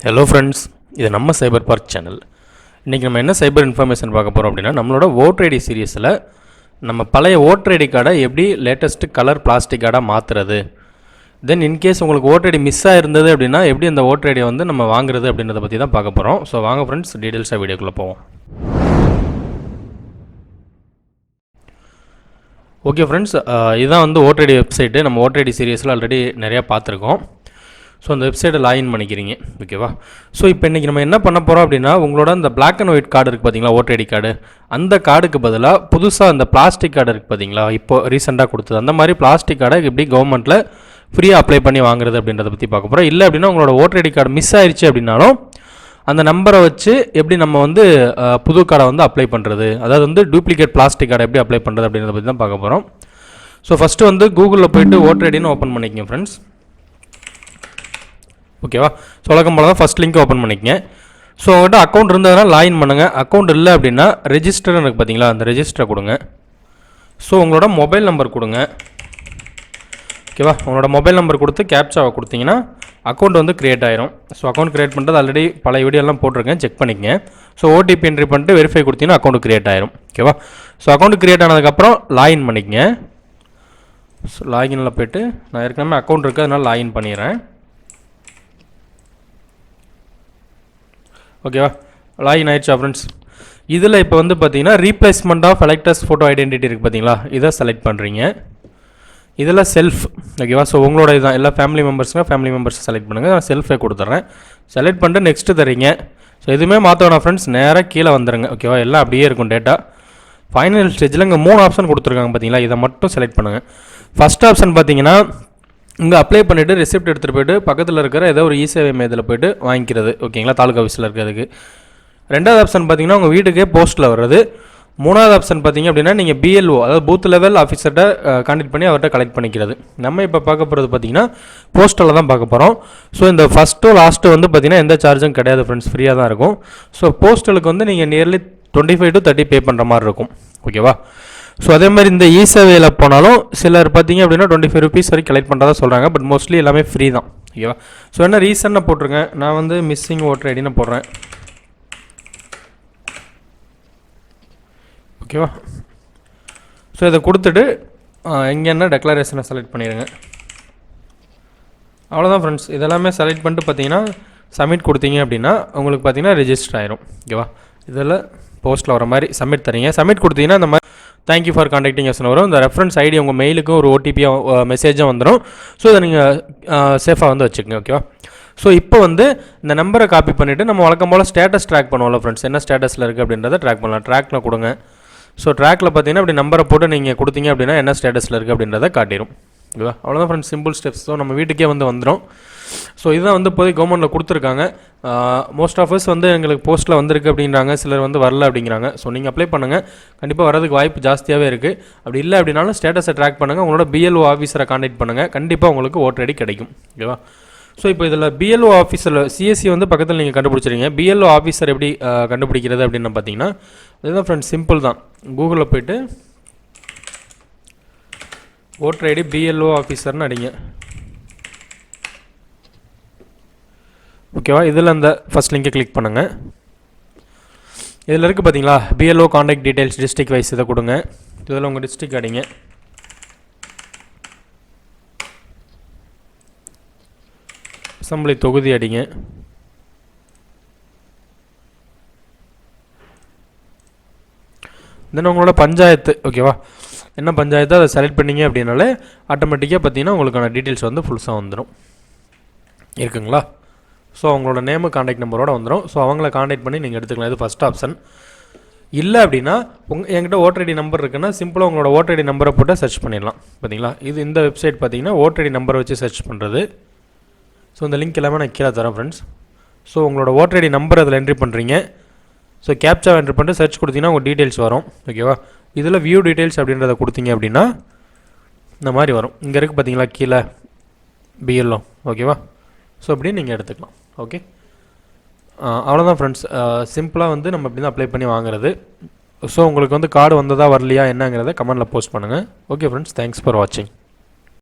Hello friends, இது நம்ம சைபர் park channel. இன்றைக்கி நம்ம என்ன சைபர் இன்ஃபர்மேஷன் பார்க்க போகிறோம் அப்படின்னா, நம்மளோட வோட்ரைடி சீரியஸில் நம்ம பழைய வோட்ரைடி கார்டை எப்படி லேட்டஸ்ட்டு கலர் பிளாஸ்டிக் கார்டாக மாற்றுறது, தென் இன்கேஸ் உங்களுக்கு வோட்ரைடி மிஸ் ஆகிருந்தது அப்படின்னா எப்படி அந்த வோட்ரைடியை வந்து நம்ம வாங்குறது அப்படின்றத பற்றி தான் பார்க்க போகிறோம். ஸோ வாங்க ஃப்ரெண்ட்ஸ், டீட்டெயில்ஸாக வீடியோக்குள்ளே போவோம். ஓகே ஃப்ரெண்ட்ஸ், இதுதான் வந்து வோட்ரைடி வெப்சைட்டு. நம்ம வோட்ரைடி சீரியஸில் ஆல்ரெடி நிறையா பார்த்துருக்கோம். ஸோ அந்த வெப்சைட்டை லாகின் பண்ணிக்கிறீங்க, ஓகேவா? ஸோ இப்போ இன்றைக்கி நம்ம என்ன பண்ண போகிறோம் அப்படின்னா, உங்களோட அந்த பிளாக் அண்ட் ஒயிட் கார்டு இருக்குது பார்த்தீங்களா, ஓட்ரைடி கார்டு, அந்த கார்டுக்கு பதிலாக புதுசாக அந்த பிளாஸ்டிக் கார்டு இருக்குது பார்த்தீங்களா, இப்போ ரீசெண்டாக கொடுத்தது, அந்த மாதிரி பிளாஸ்டிக் கார்டை எப்படி கவர்மெண்ட்டில் ஃப்ரீயாக அப்ளை பண்ணி வாங்குறது அப்படின்றத பற்றி பார்க்க போகிறோம். இல்லை அப்படின்னா உங்களோட ஓட்ரைடி கார்டு மிஸ் ஆயிடுச்சு அப்படின்னாலும் அந்த நம்பரை வச்சு எப்படி நம்ம வந்து புது கார்டை வந்து அப்ளை பண்ணுறது, அதாவது வந்து டூப்ளிகேட் பிளாஸ்டிக் கார்டை எப்படி அப்ளை பண்ணுறது அப்படின்றத பற்றி தான் பார்க்க போகிறோம். ஸோ ஃபஸ்ட்டு வந்து கூகுளில் போய்ட்டு ஓட்ரைடின்னு ஓப்பன் பண்ணிக்கங்க ஃப்ரெண்ட்ஸ், ஓகேவா? ஸோ வழக்கம் போல தான் ஃபஸ்ட் லிங்க் ஓப்பன் பண்ணிக்கங்க. ஸோ உங்கள்கிட்ட அக்கௌண்ட் இருந்ததுனா லாகின் பண்ணுங்கள். அக்கௌண்ட் இல்லை அப்படின்னா ரெஜிஸ்டர்னு இருக்குது பார்த்தீங்களா, அந்த ரெஜிஸ்டரை கொடுங்க. ஸோ உங்களோட மொபைல் நம்பர் கொடுங்க, ஓகேவா? உங்களோட மொபைல் நம்பர் கொடுத்து கேப்சாவை கொடுத்தீங்கன்னா அக்கௌண்ட் வந்து க்ரியேட் ஆயிரும். ஸோ அக்கௌண்ட் க்ரியேட் பண்ணுறது ஆல்ரெடி பல வீடியோலாம் போட்டிருக்கேன், செக் பண்ணிக்கங்க. ஸோ ஓடிபி என்ட்ரி பண்ணிட்டு வெரிஃபை கொடுத்தீங்கன்னா அக்கௌண்ட் க்ரியேட் ஆயிரும், ஓகேவா? ஸோ அக்கௌண்ட் க்ரியேட் ஆனதுக்கப்புறம் லாகின் பண்ணிக்கங்க. ஸோ லாகினில் போய்ட்டு நான் ஏற்கனவே அக்கௌண்ட் இருக்குது, அதனால் லாகின் பண்ணிடுறேன், ஓகேவா? லாகின் ஆயிடுச்சா ஃப்ரெண்ட்ஸ்? இதில் இப்போ வந்து பார்த்தீங்கன்னா replacement of electors photo identity இருக்குது பார்த்தீங்களா, இதை செலக்ட் பண்ணுறீங்க. இதில் செல்ஃப், ஓகேவா? ஸோ உங்களோட இதுதான், எல்லா ஃபேமிலி மெம்பர்ஸ் செலக்ட் பண்ணுங்கள். நான் செல்ஃபை கொடுத்துட்றேன். செலக்ட் பண்ணிட்டு நெக்ஸ்ட்டு தரீங்க. ஸோ எதுவுமே மாற்றணும் ஃப்ரெண்ட்ஸ், நேராக கீழே வந்துடுங்க, ஓகேவா? எல்லாம் அப்படியே இருக்கும் டேட்டா. ஃபைனல் ஸ்டேஜில் இங்கே 3 ஆப்ஷன் கொடுத்துருக்காங்க பார்த்தீங்களா, இதை மட்டும் செலக்ட் பண்ணுங்கள். ஃபஸ்ட் ஆப்ஷன் பார்த்தீங்கன்னா இங்கே அப்ளை பண்ணிவிட்டு ரெசிப்ட் எடுத்துகிட்டு போய்ட்டு பக்கத்தில் இருக்கிற ஏதோ ஒரு இசேவை மையத்தில் போய்ட்டு வாங்கிக்கிறது, ஓகேங்களா? தாலுக்கா ஆஃபீஸில் இருக்கிறதுக்கு. ரெண்டாவது ஆப்ஷன் பார்த்தீங்கன்னா உங்கள் வீட்டுக்கே போஸ்ட்டில் வர்றது. மூணாவது ஆப்ஷன் பார்த்தீங்க அப்படின்னா நீங்கள் பிஎல்ஓ, அதாவது பூத் லெவல் ஆஃபீஸர்கிட்ட கான்டெக்ட் பண்ணி அவர்கிட்ட கலெக்ட் பண்ணிக்கிறது. நம்ம இப்போ பார்க்க போகிறது பார்த்தீங்கன்னா போஸ்ட்டில் தான் பார்க்க போகிறோம். ஸோ இந்த ஃபஸ்ட்டு லாஸ்ட்டு வந்து பார்த்தீங்கன்னா எந்த சார்ஜும் கிடையாது ஃப்ரெண்ட்ஸ், ஃப்ரீயாக தான் இருக்கும். ஸோ போஸ்டலுக்கு வந்து நீங்கள் நியர்லி 25 to 30 பே பண்ணுற மாதிரி இருக்கும், ஓகேவா? ஸோ அதே மாதிரி இந்த இசேவையில் போனாலும் சிலர் பார்த்தீங்க அப்படின்னா 25 rupees வரைக்கும் கலெக்ட் பண்ணுறதா சொல்கிறாங்க. பட் மோஸ்ட்லி எல்லாமே ஃப்ரீ தான், ஓகேவா? ஸோ என்ன ரீசன்னு போட்டிருக்கேன், நான் வந்து மிஸ்ஸிங் ஓட்டர் ஐடின்னு போடுறேன், ஓகேவா? ஸோ இதை கொடுத்துட்டு இங்கே என்ன டெக்ளரேஷனை செலக்ட் பண்ணிடுங்க. அவ்வளோதான் ஃப்ரெண்ட்ஸ். இதெல்லாமே செலக்ட் பண்ணிட்டு பார்த்தீங்கன்னா சப்மிட் கொடுத்தீங்க அப்படின்னா உங்களுக்கு பார்த்தீங்கன்னா ரெஜிஸ்டர் ஆயிரும், ஓகேவா? இதில் போஸ்ட்டில் வர மாதிரி சப்மிட் தரீங்க. சப்மிட் கொடுத்தீங்கன்னா இந்த மாதிரி தேங்க்யூ ஃபார் கான்டாக்டிங் எஸ்ன்னு வரும். இந்த ரெஃபரன்ஸ் ஐடி உங்கள் மெயிலுக்கும் ஒரு ஓடிபியாக மெசேஜாக வந்துடும். ஸோ இதை நீங்கள் சேஃபாக வந்து வச்சுக்கோங்க, ஓகேவா? ஸோ இப்போ வந்து இந்த நம்பரை காப்பி பண்ணிவிட்டு நம்ம வழக்கம் போல் ஸ்டேட்டஸ் ட்ராக் பண்ணுவோம்ல ஃப்ரெண்ட்ஸ், என்ன ஸ்டேட்டஸில் இருக்குது அப்படின்றத ட்ராக் பண்ணலாம். ட்ராக்கில் கொடுங்க. ஸோ ட்ராக்கில் பார்த்தீங்கன்னா அப்படி நம்பரை போட்டு நீங்கள் கொடுத்தீங்க அப்படின்னா என்ன ஸ்டேட்டஸில் இருக்குது அப்படின்றத காட்டிடும், ஓகேவா? அவ்வளோதான் ஃப்ரெண்ட்ஸ், சிம்பிள் ஸ்டெப்ஸ். ஸோ நம்ம வீட்டுக்கே வந்து வந்துடும். ஸோ இதுதான் வந்து இப்போதைக்கு கவர்மெண்ட்டில் கொடுத்துருக்காங்க. மோஸ்ட் ஆஃப் அஸ் வந்து எங்களுக்கு போஸ்ட்டில் வந்திருக்கு அப்படின்றாங்க, சிலர் வந்து வரல அப்படிங்கிறாங்க. ஸோ நீங்கள் அப்ளை பண்ணுங்கள், கண்டிப்பாக வரதுக்கு வாய்ப்பு ஜாஸ்தியாகவே இருக்குது. அப்படி இல்லை அப்படின்னாலும் ஸ்டேட்டஸை ட்ராக் பண்ணுங்கள், உங்களோட பிஎல்ஓ ஆஃபீஸரை கான்டாக்ட் பண்ணுங்கள், கண்டிப்பாக உங்களுக்கு ஓட்டர் ஐடி கிடைக்கும், ஓகேவா? ஸோ இப்போ இதில் பிஎல்ஓ ஆஃபீஸில் சிஎஸ்சி வந்து பக்கத்தில் நீங்கள் கண்டுபிடிச்சிருங்க. பிஎல்ஓ ஆஃபீஸர் எப்படி கண்டுபிடிக்கிறது அப்படின்னு பார்த்தீங்கன்னா அதுதான் ஃப்ரெண்ட்ஸ், சிம்பிள் தான். கூகுளில் போய்ட்டு ஓட்டர் ஐடி பிஎல்ஓ ஆஃபீஸர்னு அடிங்க, ஓகேவா? இதில் அந்த ஃபஸ்ட் லிங்கை கிளிக் பண்ணுங்கள். இதில் இருக்குது பார்த்தீங்களா BLO contact details district wise, இதை கொடுங்க. இதில் உங்கள் டிஸ்ட்ரிக்ட் அடிங்க. அசம்பிளி தொகுதி அடிங்க. தென் உங்களோட பஞ்சாயத்து, ஓகேவா? என்ன பஞ்சாயத்து அதை செலக்ட் பண்ணிங்க அப்படின்னாலே ஆட்டோமேட்டிக்காக பார்த்தீங்கன்னா உங்களுக்கான டீட்டெயில்ஸ் வந்து ஃபுல்ஸாக வந்துடும், இருக்குங்களா? ஸோ அவங்களோட நேமு கான்டாக்ட் நம்பரோட வந்துடும். ஸோ அவங்கள கான்டாக்ட் பண்ணி நீங்கள் எடுத்துக்கலாம். இது ஃபஸ்ட் ஆப்ஷன். இல்லை அப்படின்னா என்கிட்ட ஓட்டர் ஐடி நம்பர் இருக்குன்னா சிம்பிளாக உங்களோட ஓட்டர் ஐடி நம்பரை போட்டு சர்ச் பண்ணிடலாம், பார்த்தீங்களா? இது இந்த வெப்சைட் பார்த்தீங்கன்னா ஓட்டர் ஐடி நம்பரை வச்சு சர்ச் பண்ணுறது. ஸோ இந்த லிங்க் எல்லாமே நான் கீழே தரேன் ஃப்ரெண்ட்ஸ். ஸோ உங்களோட ஓட்டர் ஐடி நம்பர் அதில் என்ட்ரி பண்ணுறீங்க. ஸோ கேப்சா என்ட்ரி பண்ணிட்டு சர்ச் கொடுத்தீங்கன்னா உங்கள் டீட்டெயில்ஸ் வரும், ஓகேவா? இதில் வியூ டீட்டெயில்ஸ் அப்படின்றத கொடுத்தீங்க அப்படின்னா இந்த மாதிரி வரும். இங்கே இருக்குது பார்த்தீங்களா கீழே பிஎல்ஓ, ஓகேவா? ஸோ அப்படியே நீங்கள் எடுத்துக்கலாம், ஓகே? அவ்வளோதான் ஃப்ரெண்ட்ஸ், சிம்பிளாக வந்து நம்ம இப்படி தான் அப்ளை பண்ணி வாங்குறது. ஸோ உங்களுக்கு வந்து கார்டு வந்ததா வரலையா என்னங்கிறத கமெண்டில் போஸ்ட் பண்ணுங்கள். ஓகே ஃப்ரெண்ட்ஸ், தேங்க்ஸ் ஃபார் வாட்சிங்.